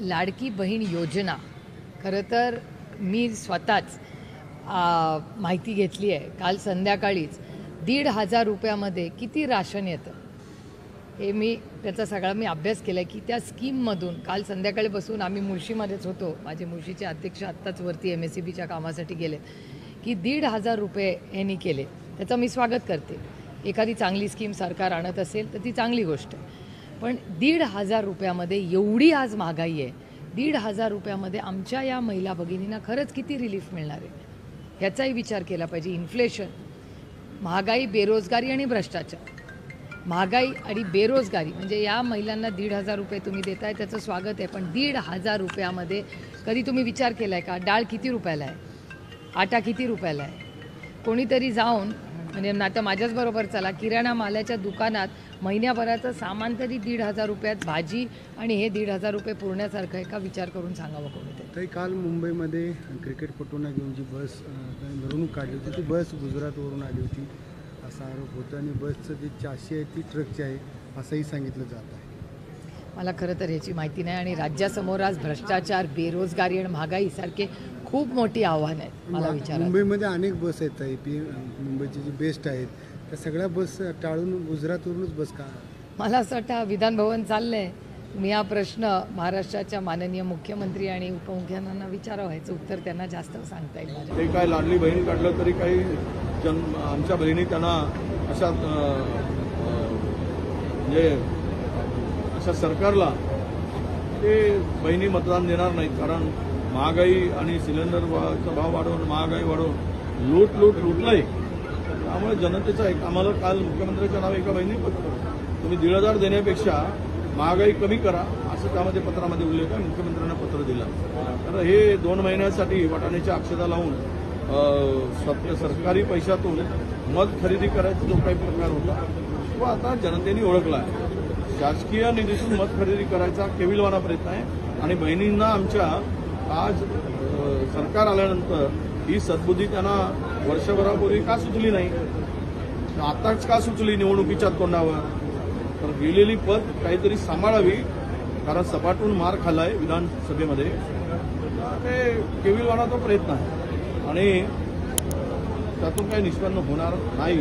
लाडकी बहीण योजना खरं तर मी स्वतःच माहिती घेतली आहे. काल संध्याकाळीच 1,500 रुपयामध्ये किती राशन येतं हे त्याचा सगळा मी अभ्यास केला की त्या स्कीममधून काल संध्याकाळी बसून आम्ही मुळशीमध्येच होतो. माझे मुळशीचे अध्यक्ष आत्ताच वरती MSEBच्या कामासाठी गेले की 1,500 रुपये यांनी केले. त्याचं मी स्वागत करते. एखादी चांगली स्कीम सरकार आणत असेल तर ती चांगली गोष्ट आहे. पण 1,500 रुपयामध्ये एवढी आज महागाई आहे. 1,500 रुपयामध्ये आमच्या या महिला भगिनींना खरंच किती रिलीफ मिळणार आहे ह्याचाही विचार केला पाहिजे. इन्फ्लेशन, महागाई, बेरोजगारी आणि भ्रष्टाचार. महागाई आणि बेरोजगारी म्हणजे या महिलांना 1,500 रुपये तुम्ही देताय त्याचं स्वागत आहे. पण 1,500 रुपयामध्ये कधी तुम्ही विचार केला आहे का डाळ किती रुपयाला आहे, आटा किती रुपयाला आहे? कोणीतरी जाऊन म्हणजे आता माझ्याचबरोबर चला किराणा मालाच्या दुकानात महिन्याभराचं सामान तरी 1,500 रुपयात भाजी आणि हे 1,500 रुपये पुरण्यासारखं आहे का? विचार करून सांगावं कोणीतरी. काही काल मुंबईमध्ये क्रिकेटपटूंना घेऊन जी बस मिरवणूक काढली होती ती बस गुजरातवरून आली होती असा आरोप होता आणि बसचं जी चाशी आहे ती ट्रकची आहे असंही सांगितलं जात आहे. मला खरं तर ह्याची माहिती नाही आणि राज्यासमोर आज भ्रष्टाचार, बेरोजगारी आणि महागाई सारखे खूप मोठी आव्हानं आहेत. मला विचार मुंबईमध्ये अनेक बस आहेत मुंबईची जी बेस्ट आहेत त्या सगळ्या बस टाळून गुजरातवरूनच बस का? मला असं वाटतं विधान भवन चाललं आहे. तुम्ही हा प्रश्न महाराष्ट्राच्या माननीय मुख्यमंत्री आणि उपमुख्यमंत्र्यांना विचारावं. ह्याचं उत्तर त्यांना जास्त सांगता येईल. ते काय लाडली बहीण काढलं तरी काही आमच्या बहिणी त्यांना अशा म्हणजे अशा सरकारला ते बहिणी मतदान देणार नाहीत. कारण महागाई आणि सिलेंडरचा भाव वाढवून महागाई वाढवून लूटलंय. त्यामुळे जनतेचा एक आम्हाला काल मुख्यमंत्र्यांच्या नावे एका बहिणी पत्र तुम्ही 1,500 देण्यापेक्षा महागाई कमी करा असं त्यामध्ये पत्रामध्ये उल्लेख आहे. मुख्यमंत्र्यांना पत्र दिलं. तर हे 2 महिन्यासाठी वाटाण्याच्या अक्षता लावून सरकारी पैशातून मध खरेदी करायचा जो काही प्रकार होता तो आता जनतेने ओळखला आहे. शासकीय निधीतून मध खरेदी करायचा केविलवाना प्रयत्न आहे आणि बहिणींना आमच्या आज सरकार आल्यानंतर ही सद्बुद्धी त्यांना वर्षभरापूर्वी का सुचली नाही, आताच का सुचली निवडणुकीच्या तोंडावर? तर गेलेली पद काहीतरी सांभाळावी. कारण सपाटून मार खाल्लाय विधानसभेमध्ये. ते केविलवाना तो प्रयत्न आहे आणि त्यातून काही निष्पन्न होणार नाही.